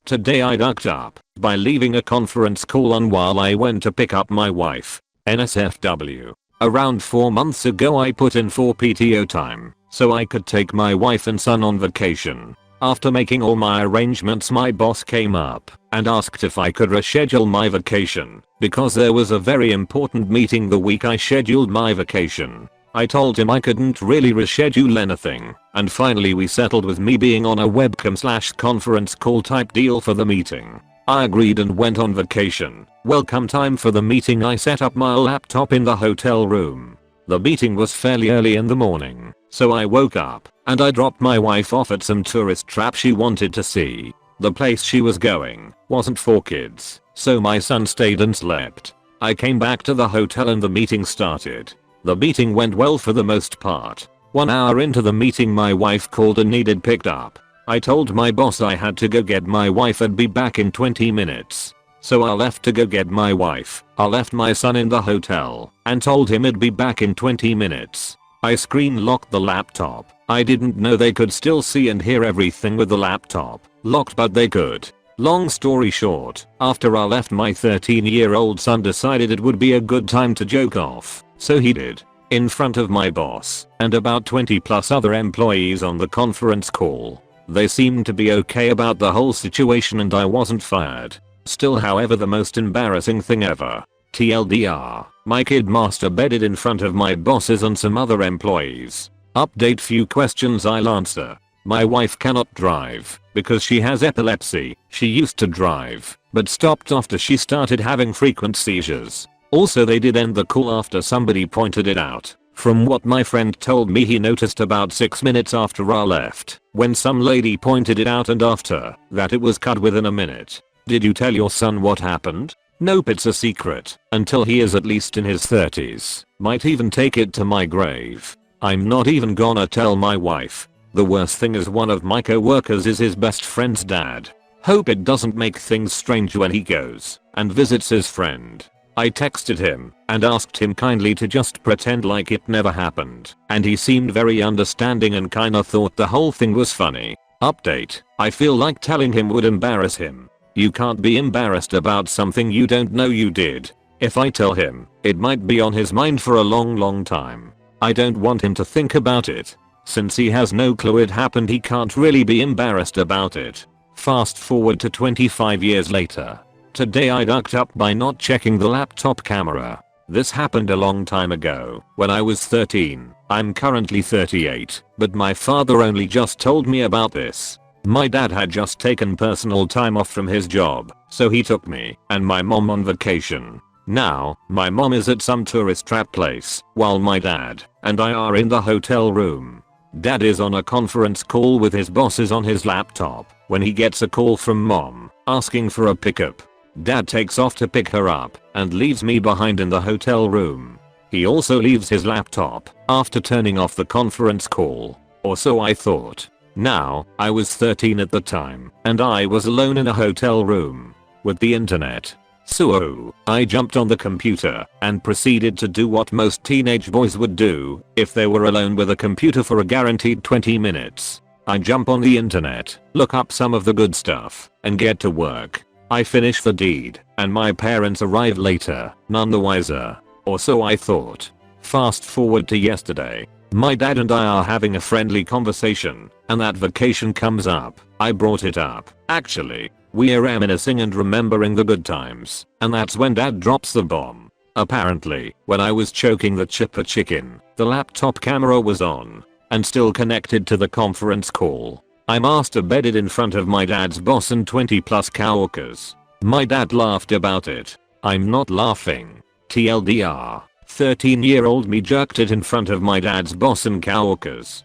Today I ducked up by leaving a conference call on while I went to pick up my wife. NSFW. Around 4 months ago I put in 4 PTO time so I could take my wife and son on vacation. After making all my arrangements, my boss came up and asked if I could reschedule my vacation because there was a very important meeting the week I scheduled my vacation. I told him I couldn't really reschedule anything, and finally we settled with me being on a webcam/conference call type deal for the meeting. I agreed and went on vacation. Welcome time for the meeting, I set up my laptop in the hotel room. The meeting was fairly early in the morning, so I woke up and I dropped my wife off at some tourist trap she wanted to see. The place she was going wasn't for kids, so my son stayed and slept. I came back to the hotel and the meeting started. The meeting went well for the most part. 1 hour into the meeting my wife called and needed picked up. I told my boss I had to go get my wife and be back in 20 minutes. So I left to go get my wife. I left my son in the hotel and told him I'd be back in 20 minutes. I screen locked the laptop. I didn't know they could still see and hear everything with the laptop locked, but they could. Long story short, after I left, my 13-year-old son decided it would be a good time to joke off. So he did. In front of my boss and about 20 plus other employees on the conference call. They seemed to be okay about the whole situation and I wasn't fired. Still, however, the most embarrassing thing ever. TLDR, my kid masturbated in front of my bosses and some other employees. Update: few questions I'll answer. My wife cannot drive because she has epilepsy. She used to drive, but stopped after she started having frequent seizures. Also, they did end the call after somebody pointed it out. From what my friend told me, he noticed about 6 minutes after I left when some lady pointed it out, and after that it was cut within a minute. Did you tell your son what happened? Nope, it's a secret until he is at least in his 30s. Might even take it to my grave. I'm not even gonna tell my wife. The worst thing is one of my co-workers is his best friend's dad. Hope it doesn't make things strange when he goes and visits his friend. I texted him and asked him kindly to just pretend like it never happened, and he seemed very understanding and kinda thought the whole thing was funny. Update: I feel like telling him would embarrass him. You can't be embarrassed about something you don't know you did. If I tell him, it might be on his mind for a long time. I don't want him to think about it. Since he has no clue it happened, he can't really be embarrassed about it. Fast forward to 25 years later. Today I ducked up by not checking the laptop camera. This happened a long time ago when I was 13. I'm currently 38, but my father only just told me about this. My dad had just taken personal time off from his job, so he took me and my mom on vacation. Now, my mom is at some tourist trap place while my dad and I are in the hotel room. Dad is on a conference call with his bosses on his laptop when he gets a call from mom asking for a pickup. Dad takes off to pick her up and leaves me behind in the hotel room. He also leaves his laptop after turning off the conference call, or so I thought. Now, I was 13 at the time and I was alone in a hotel room with the internet. So I jumped on the computer and proceeded to do what most teenage boys would do if they were alone with a computer for a guaranteed 20 minutes. I jump on the internet, look up some of the good stuff, and get to work. I finish the deed, and my parents arrive later, none the wiser. Or so I thought. Fast forward to yesterday. My dad and I are having a friendly conversation, and that vacation comes up. I brought it up. Actually, we are reminiscing and remembering the good times, and that's when dad drops the bomb. Apparently, when I was choking the chipper chicken, the laptop camera was on and still connected to the conference call. I masturbated in front of my dad's boss and 20 plus coworkers. My dad laughed about it. I'm not laughing. TLDR, 13-year-old me jerked it in front of my dad's boss and coworkers.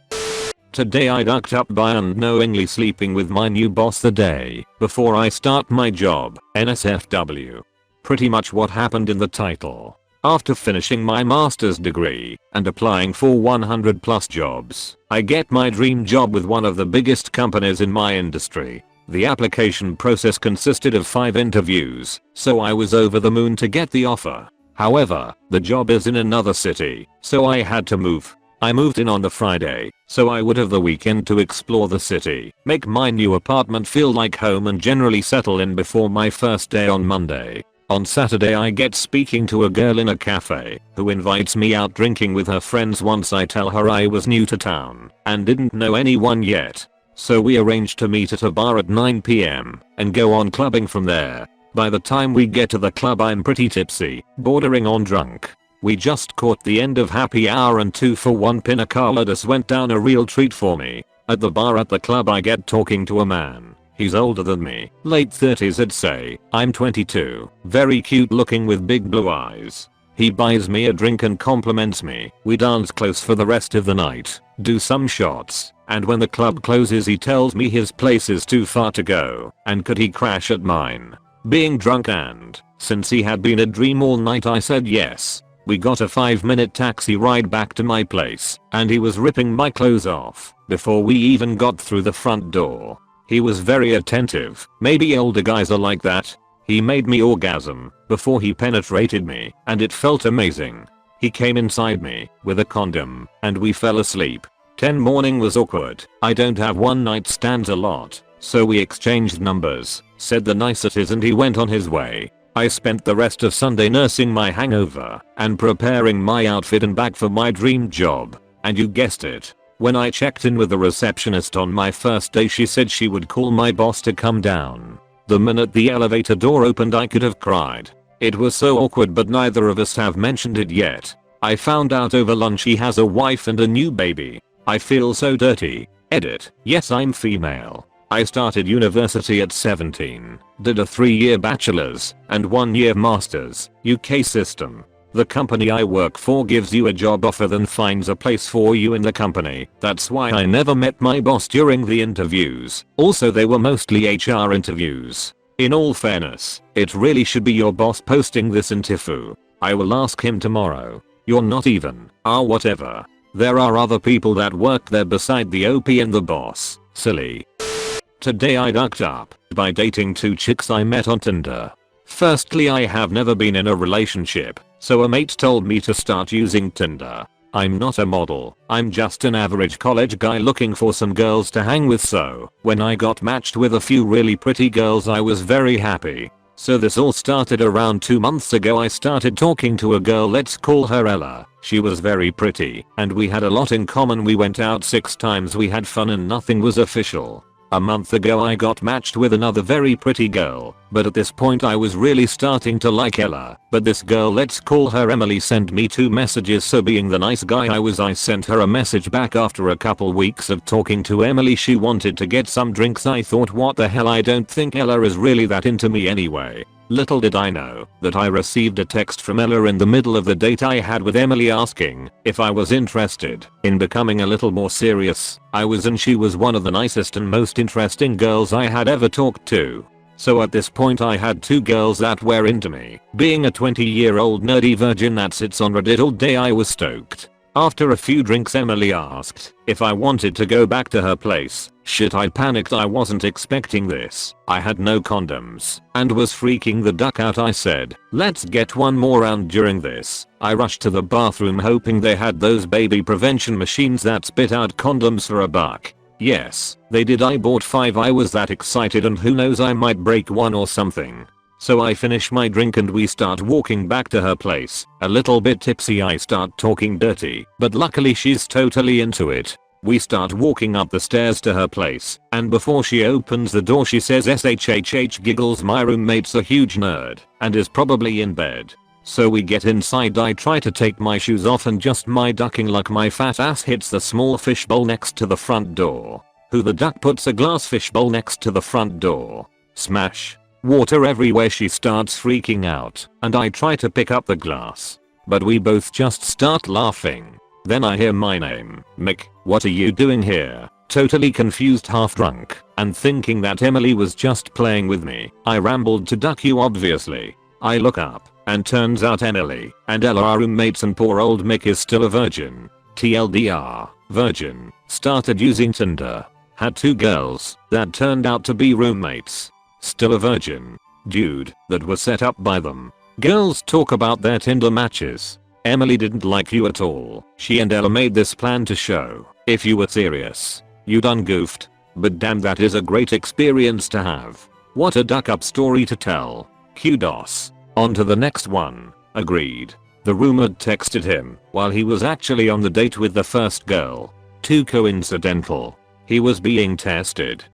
Today I ducked up by unknowingly sleeping with my new boss the day before I start my job, NSFW. Pretty much what happened in the title. After finishing my master's degree and applying for 100 plus jobs, I get my dream job with one of the biggest companies in my industry. The application process consisted of 5 interviews, so I was over the moon to get the offer. However, the job is in another city, so I had to move. I moved in on the Friday, so I would have the weekend to explore the city, make my new apartment feel like home and generally settle in before my first day on Monday. On Saturday I get speaking to a girl in a cafe who invites me out drinking with her friends once I tell her I was new to town and didn't know anyone yet. So we arranged to meet at a bar at 9 p.m. and go on clubbing from there. By the time we get to the club I'm pretty tipsy, bordering on drunk. We just caught the end of happy hour and 2-for-1 pina coladas went down a real treat for me. At the bar at the club I get talking to a man. He's older than me, late 30s I'd say. I'm 22, very cute looking with big blue eyes. He buys me a drink and compliments me. We dance close for the rest of the night, do some shots, and when the club closes he tells me his place is too far to go and could he crash at mine. Being drunk and, since he had been a dream all night I said yes. We got a 5-minute taxi ride back to my place and he was ripping my clothes off before we even got through the front door. He was very attentive, maybe older guys are like that. He made me orgasm before he penetrated me and it felt amazing. He came inside me with a condom and we fell asleep. 10 morning was awkward. I don't have one night stands a lot, so we exchanged numbers, said the niceties and he went on his way. I spent the rest of Sunday nursing my hangover and preparing my outfit and bag for my dream job. And you guessed it. When I checked in with the receptionist on my first day she said she would call my boss to come down. The minute the elevator door opened I could have cried. It was so awkward but neither of us have mentioned it yet. I found out over lunch he has a wife and a new baby. I feel so dirty. Edit. Yes I'm female. I started university at 17, did a 3-year bachelor's and 1-year master's, UK system. The company I work for gives you a job offer then finds a place for you in the company. That's why I never met my boss during the interviews. Also they were mostly HR interviews. In all fairness, it really should be your boss posting this in TIFU. I will ask him tomorrow. You're not even, whatever. There are other people that work there beside the OP and the boss. Silly. Today I ducked up by dating 2 chicks I met on Tinder. Firstly I have never been in a relationship, so a mate told me to start using Tinder. I'm not a model, I'm just an average college guy looking for some girls to hang with, so when I got matched with a few really pretty girls I was very happy. So this all started around 2 months ago. I started talking to a girl, let's call her Ella. She was very pretty and we had a lot in common. We went out 6 times, we had fun and nothing was official. A month ago I got matched with another very pretty girl, but at this point I was really starting to like Ella. But this girl, let's call her Emily, sent me 2 messages, so being the nice guy I sent her a message back. After a couple weeks of talking to Emily she wanted to get some drinks. I thought what the hell, I don't think Ella is really that into me anyway. Little did I know that I received a text from Ella in the middle of the date I had with Emily asking if I was interested in becoming a little more serious. I was, and she was one of the nicest and most interesting girls I had ever talked to. So at this point I had 2 girls that were into me. Being a 20-year-old nerdy virgin that sits on Reddit all day I was stoked. After a few drinks Emily asked if I wanted to go back to her place. Shit, I panicked, I wasn't expecting this. I had no condoms and was freaking the duck out. I said, let's get one more round. During this, I rushed to the bathroom hoping they had those baby prevention machines that spit out condoms for $1. Yes, they did. I bought 5. I was that excited and who knows, I might break one or something. So I finish my drink and we start walking back to her place. A little bit tipsy I start talking dirty, but luckily she's totally into it. We start walking up the stairs to her place, and before she opens the door she says SHHH giggles, my roommate's a huge nerd and is probably in bed. So we get inside. I try to take my shoes off and just my ducking luck my fat ass hits the small fishbowl next to the front door. Who the duck puts a glass fishbowl next to the front door? Smash. Water everywhere. She starts freaking out and I try to pick up the glass, but we both just start laughing. Then I hear my name, Mick. What are you doing here? Totally confused, half drunk, and thinking that Emily was just playing with me, I rambled to duck you obviously. I look up, and turns out Emily and Ella are roommates and poor old Mick is still a virgin. TLDR, virgin, started using Tinder. Had 2 girls that turned out to be roommates. Still a virgin. Dude, that was set up by them. Girls talk about their Tinder matches. Emily didn't like you at all. She and Ella made this plan to show if you were serious. You done goofed. But damn, that is a great experience to have. What a duck up story to tell. Kudos. On to the next one. Agreed. The rumored texted him while he was actually on the date with the first girl. Too coincidental. He was being tested.